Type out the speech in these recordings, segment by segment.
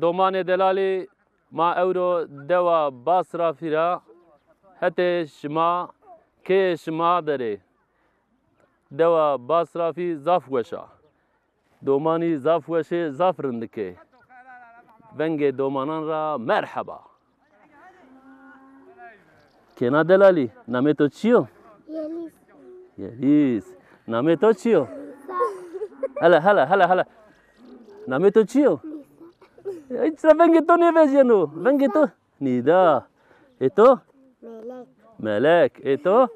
دومان دلالی ما اورو دوا باسرا فیرا حتی شما که شما داره دوا باسرا فی زاف وشا دومانی زاف وشه زاف رندکه ونگ دومانان را مرحبا کنا دلالی نامه تو چیو؟ یلیس نامه تو چیو؟ هلا نامه تو چیو؟ چرا ونگ تو نویزینو؟ ونگ تو؟ نیدا ای تو؟ ملک ای تو؟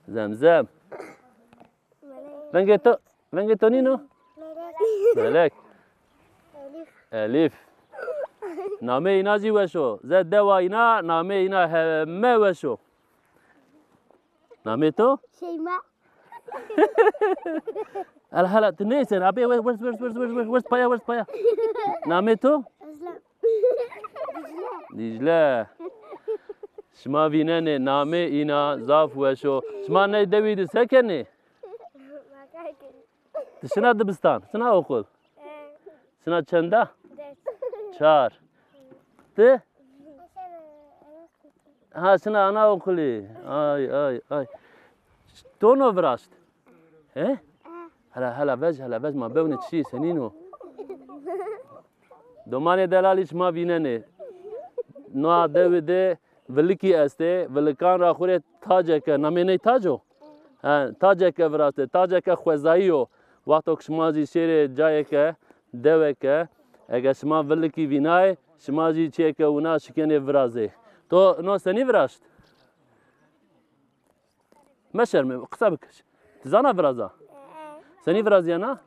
زمزم ونگ تو نینو؟ ملک الیف نامه اینا زی وشو زد دوا اینا نامه اینا همه وشو نامه تو؟ شیما هلا تنيسن ابي ورس بايا نامتو دجله شما بیننه نامه اینا زاف وشو شما نه دوید سکنه شنا دبستان شنا okul شنا چنده چهار ته ها شنا انا okuli ay تو نو براست اه هلا وجه ما بونت شي سنينو دومانه دلالیش ما بیننه نو دویده ولکی استه ولکان را خوره تاجه که نمینه تاجو تاجه که براسته تاجه که خوزاییو وقتی که شما زی شیر جایه که دوه که اگه شما ولکی بینای شما زی چیه که اونا شکنه برازه تو نو سنی براشت مشرمه قصه بکش تزانا برازا سنی برازی نه؟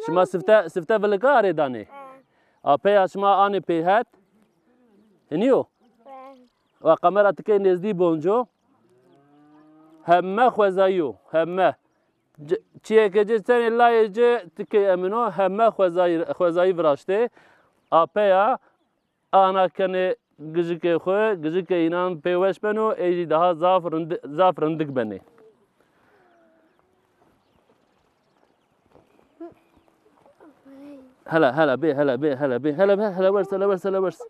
شما سفته ولکا آریدانی آپیا شما آنی پیهت هنیو و قمرة تكي نزدي بونجو همه خوزايو همه چیه که جه سنی لای جه تكي امنو همه خوزاي براشته آپیا آنا کنه گزیک خواه گزیک اینان پیوش بنو ایجی daha زاف رندک بنی هلا ورس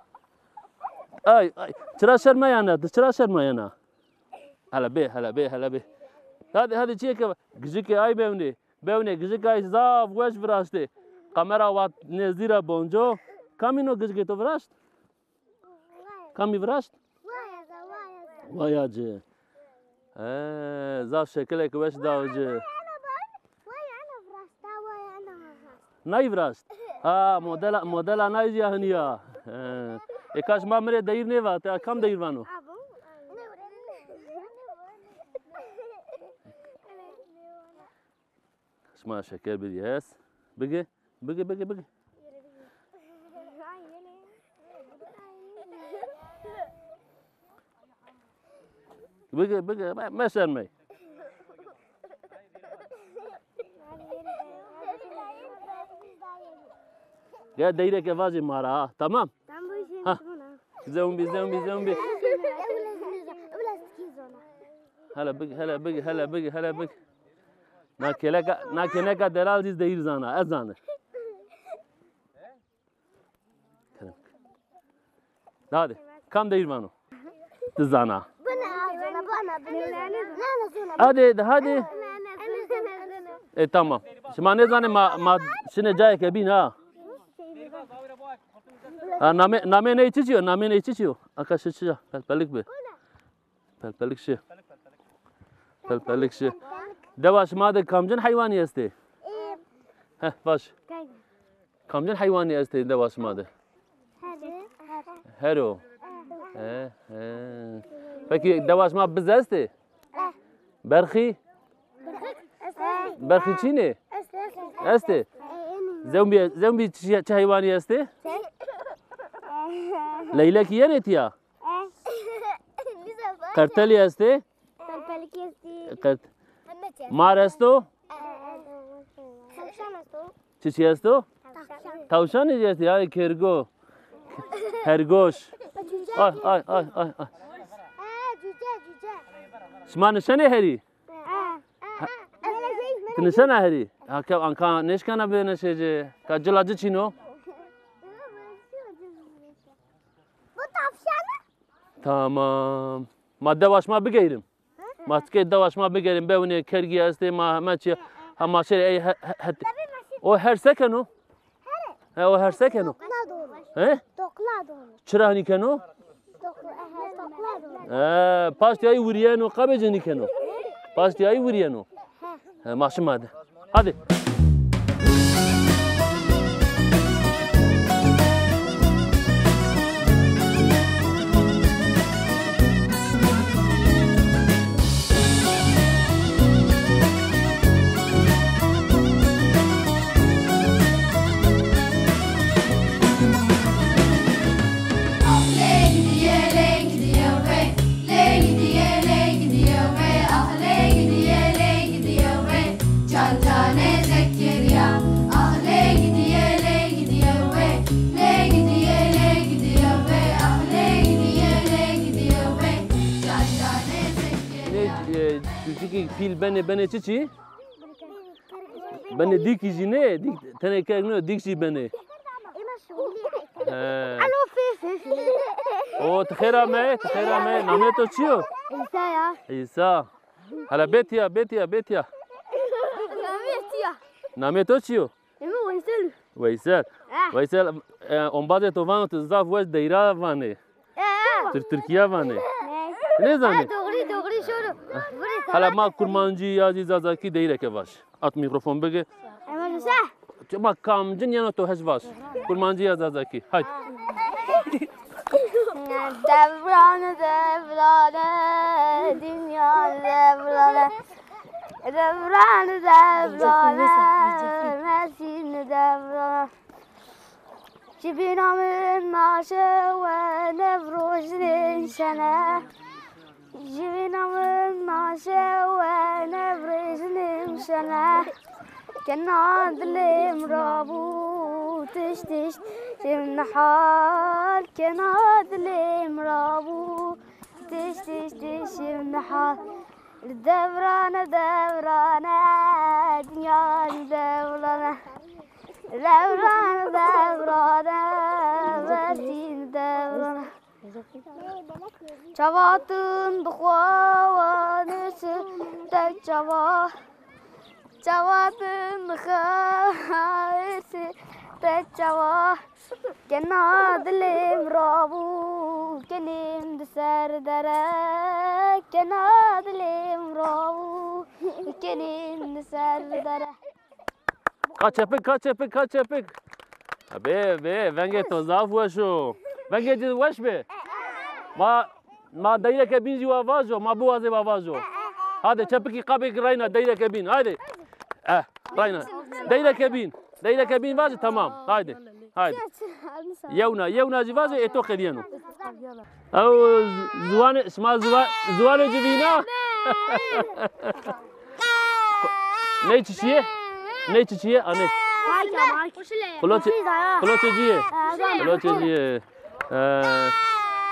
ay çıra şermayana çıra şermayana هلا بي هذه چیه که گزیک ay بونی گزیک ay زاف وش براشته kamera وات نزدیرا بونجو کامینو گزیک تو براشت کامی براشت وایاجه زاف شکلک وش داوجه نای براشت مدل نایزی هنیا اکاش ما مره دیر نیوا تا کم دیر وانو شما شکر بدی هست بگه ما شرمي يا دايرك يا فازي مارا تمام ها زومبي هلا بق ناكلك دلال ديز داير زانا ازانه هذا كم داير مانو تزانا هذه tamam. Şimdi ne zaman ma şimdi caya kabin ha. Name ne içiyor? Akaş içiyor. Pelpelik şey. Devaş madde kamcın hayvanı este. Baş. Kamcın hayvanı este devaş madde. Hero. Peki devaş ma biz este. Berxi. برخی چی نه؟ استه. زومبی چه حیوانی استه؟ لیلا کیه نتیا؟ کرتلی استه؟ مار استو؟ چی استو؟ تاوشان چی استی؟ های کرگو. هرگوش. آی. شما نشانه هری؟ نشانه هری؟ آنکه نشکانه به نشجه. کجلادی چینو؟ Tamam. Ma devaşma bigeyrim. Ma tke devaşma bigeyrim. Bevne kergi este ma maçı ha maçı ey o her sekeno. He o her sekeno. He? Çıra hani keno? Pastayı vuriyano kabeceni keno. Pastayı vuriyano. Maşım hadi. Hadi. Pil bene çiçi? Bene dikici ne? Tane kegno dikci bene. O txera me. Nameto çiyo? İsa ya. İsa. Hala Betya. Nameto çiyo? Veysel. Veysel. On bazı tovan tu zaf wes deira vane. Türkiye vane. Ne zane? Doğru şunu. Hala ma kurmancı yazı zazaki deira ke baş. At mikrofon bege. Ama sen. Ma kamcın yana to hez baş. Kurmancı yazı zazaki. Haydi. Devrane dünya devrane Mersin devrane Cibinamın maaşı ve nevrojinin şene Cibinamın maaşı ve nevrojinin şene كنادلم رابو تشتش نحال كنادلم رابو تشتش نحال دورانه دنيا دورانه versin دورانه Çavatın duavanısı tek Çavatın duavanısı tek Kenadilim rabu kenim serdere Kenadilim rabu kenim serdere Kaç epik. Be, venge to zaf washo. Venge jiz wash be. Ma daire ke bin jiwa vajo, ma bu waze vajo. Hadi çepiki kabik rayna daire ke bin. Hadi. Rayna. Daire ke bin vajo tamam. Hadi. Yevna jivajo eto khediyano. Au zuwane isma zuwane jivina. Ne çiçeği? Anne. Koloçeciye.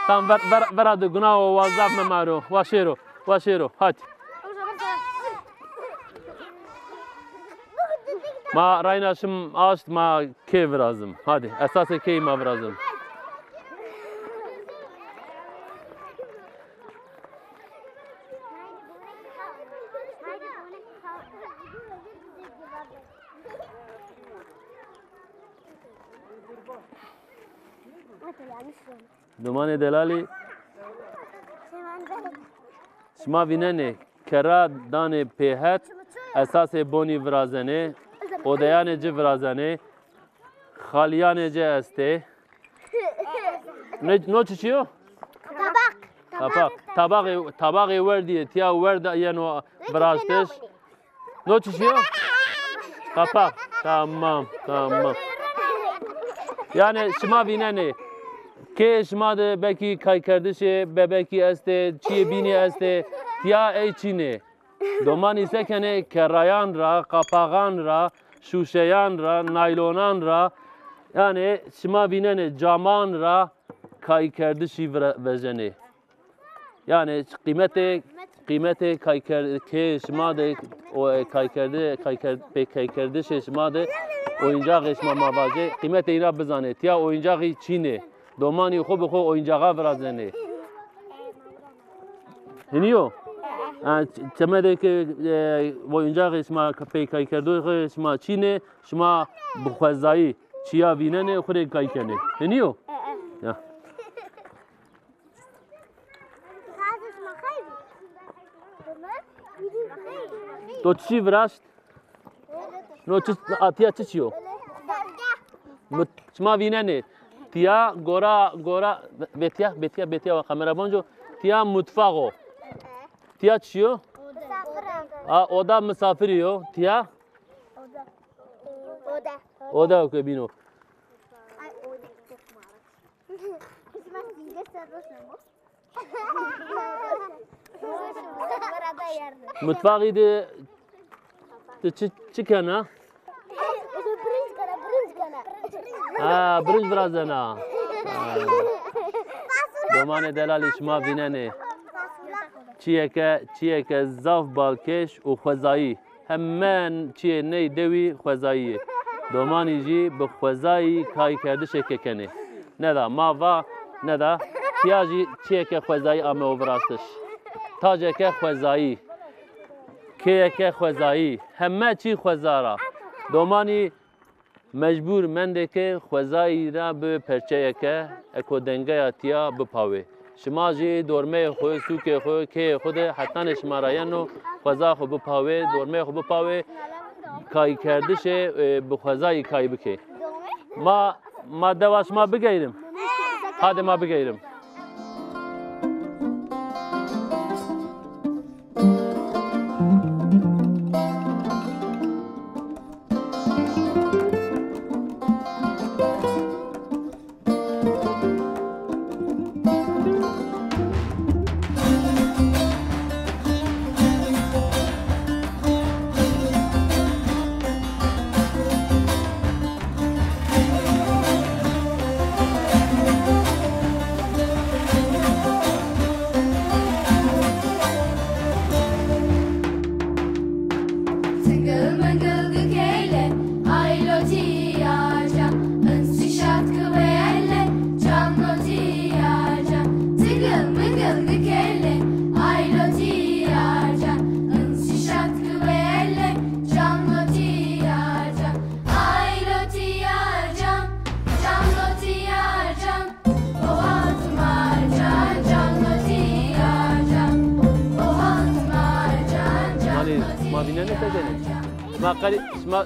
Tam ver adı günah o vazaf memaro. Vaşero. Hadi. Ma raynaşım açt ma kev razım. Hadi. Esası kev ma razım. Domane delali Şma vinene kera dane pehet esase boni vrazane odayane ce vrazane xaliyane ce este ne çiçiyor? Tabak verdi tiya verdi yani vrazteş ne çiçiyor? Kapak tamam yani şma vinene که شما ده بکی کای کردشه ببکی استه چی بینی استه تیا ای چینه دومانی سکنه کرایان را قاپاغان را شوشیان را نایلونان را yani شما بیننه جامان را کای کردشی وزنه yani قیمت کای کرد که شما ده کای کردشه شما ده oyuncak شما مواجه قیمت اینا بزنه تیا oyuncاقی چینه دومانی خوب oyuncağa vrazene. هنیو چمده که و اینجا شما پیکای کردو شما چینه شما بخوزایی چیا ویننه خود کای کنه هنیو یا تو چی ورشت نو آتیا چیو شما ویننه تیا گورا بتیا و کامرا بانجو تیا متفقو تیا چیو oda misafiriyo tía oda که بینو متفقی ده چی کنه برنج برازنا دومان دلالی شما بیننه چیه که زاف بالکش و خوزایی همان چیه نی دوی خوزاییه دومانی جی به خوزایی کاری کرده شکه کنه ندا ما و ندا تیاجی چیه که خوزایی آمه و براستش تاجه که خوزایی که خوزایی همه چی خوزارا دومانی مجبور منده که خوزایی را به پرچه که اکو دنگه تیا بپاوه شما جی دورمه خو سوک خو که خود حتی شما رایانو خوزا خو بپاوه دورمه خو بپاوه کای کردش به خوزایی کای بکه ما دواش ما بگیرم هاده ما بگیرم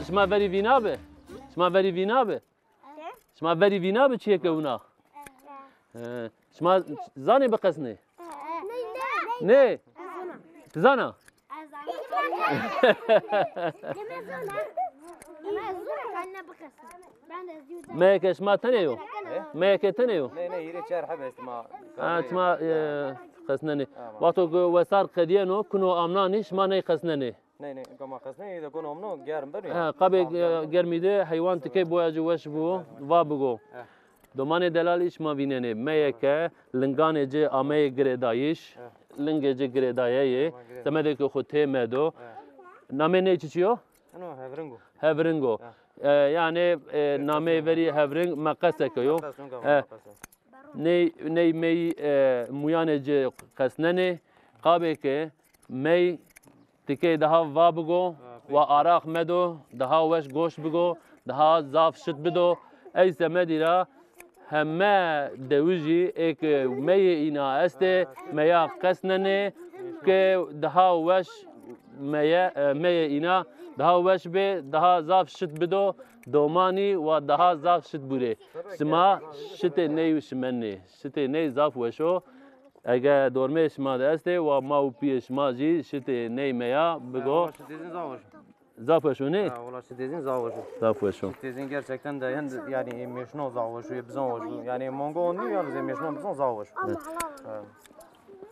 شما وری وینابه شما وری وینابه شما وری وینابه چیه که اونا شما زانی بقصنه نه زانا ما که شما تنیو ما که تنیو نه یه چهار حبه شما قصننه وقتی وسار قدیانو کنو آمنانی شما نه قصننه نه کما قصنه اذا كانوا امنو گرم بري قبل گرمیده حیوان تکی بویج وش بو و بگو دومان دلالیش ما بیننه میه که لنگان جه آمه گردایش لنگ جه گردایه تمده که خود مدو نامه نه چیو انا هفرنگو یعنی نامه وری هفرنگ مقصه کیو نی می مویان جه قصننه قابل که می تکی ده وا بگو و آراق مدو ده وش گوشت بگو ده زاف شد بدو ای سمدی را همه دوجی ایک می اینا استه میا قسننه که ده وش می اینا ده وش به ده زاف شد بدو دومانی و ده زاف شد بوده شما شت نیوش منه شت نی زاف وشو اگه دورمه شما دسته و ما و پیش ما جی شت نی میا بگو زافشو نه والله شتيزين زاوجو زافشو شتيزين gerçekten de yani meşno zavoju bizon yani mongo ni yani ze meşno bizon zavoju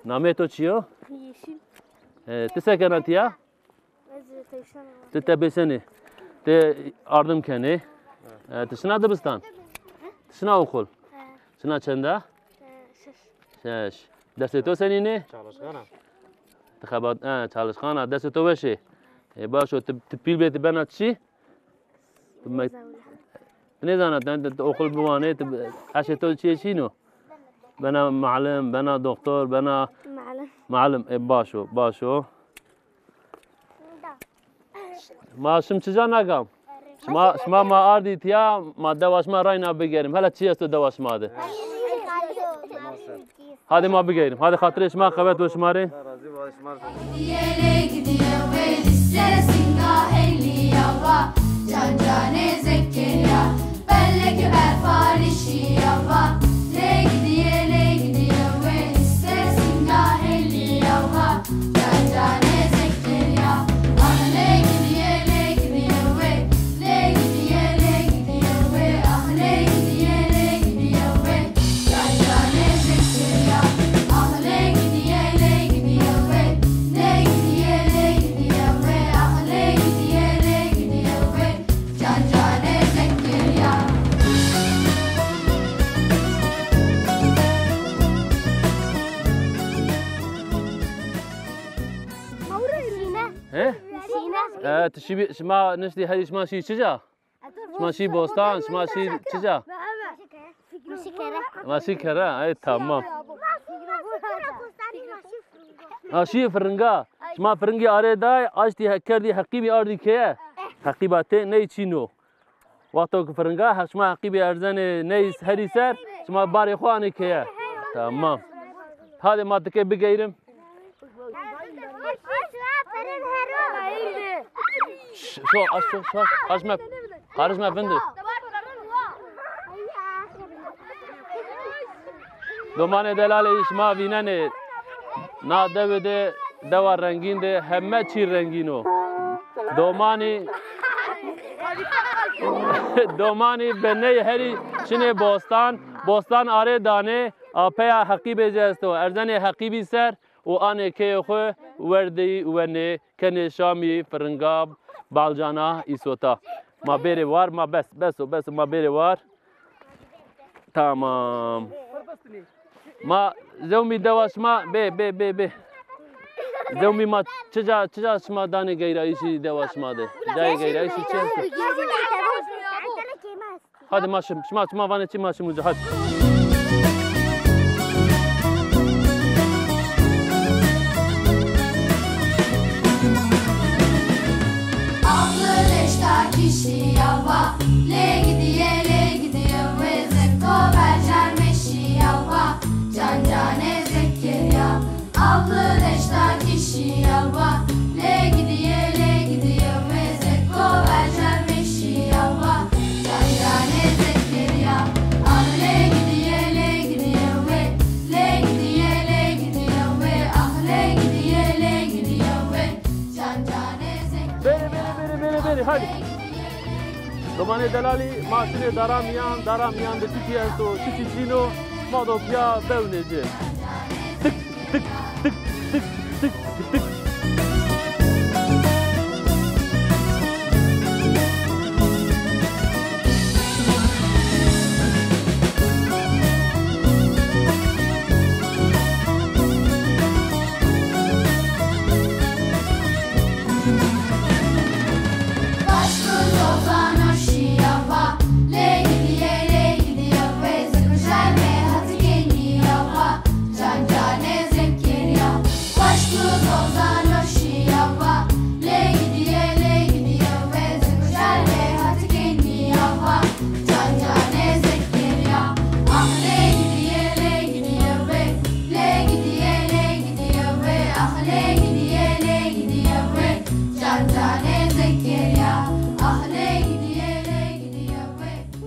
نامه تو چیو yeşil تسکنه تیا تتبسنه ت اردم کنه تشنا دبستان تشنا okul تشنا چنده شش دست تو سنینه çalışkanam تخبات çalışkanه دست تو بشه باشو تبیل بیت بنا چی نه زانه okul بوانه اش تو چی نو بنا معلم بنا دكتور بنا معلم باشو ما شم چجا نگم شما ما آردید یا ما دواش ما راینا بگیریم هلا چی است دواش ما ده هذه ما بگیریم هذه خاطرش ما قوت و شماره تشبي شما نشتي هذه شما شي شجا شما شي بوستان شما شي شجا ماشي كرا اي تمام شي فرنگا شما فرنگي اره داي اشتي هكردي حقيبي اردي كيه حقيباتي ني چينو وقتو فرنگا شما حقيبي ارزن ني هري سر شما باري خواني كيه تمام هذا ما تكي بغيرم شو أجمع خارج ما فندق دومانه دلال ما بیننه نا ده دوا رنگین ده همه چی رنگینو دومانی بنی هری چنه بوستان آره دانه آپیا حقیبه جستو ارزن حقیبی سر و آنه که خو وردی و نه کنه شامی فرنگاب بالجانا ایسوتا ما بره وار ما بس ما بره وار تمام ما زومی دواش ما به زومی ما چجا شما دانه گیرایشی دواش ما ده جای گیرایشی چه هذا ما شما وانه چی ما شما جهاد hadi. Domane delali maşine daramiyan de tiki esto tiki chino modo pia beunece. Tık tık tık tık tık tık.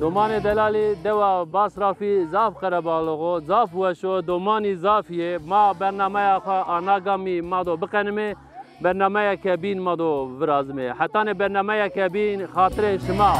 دومان دلالی دوا باسرافی زاف قربالغو زاف وشو دومانی زافیه ما برنامه آخا آناگامی مادو بقنمه برنامه کبین مادو ورازمه حتی برنامه کبین خاطر شما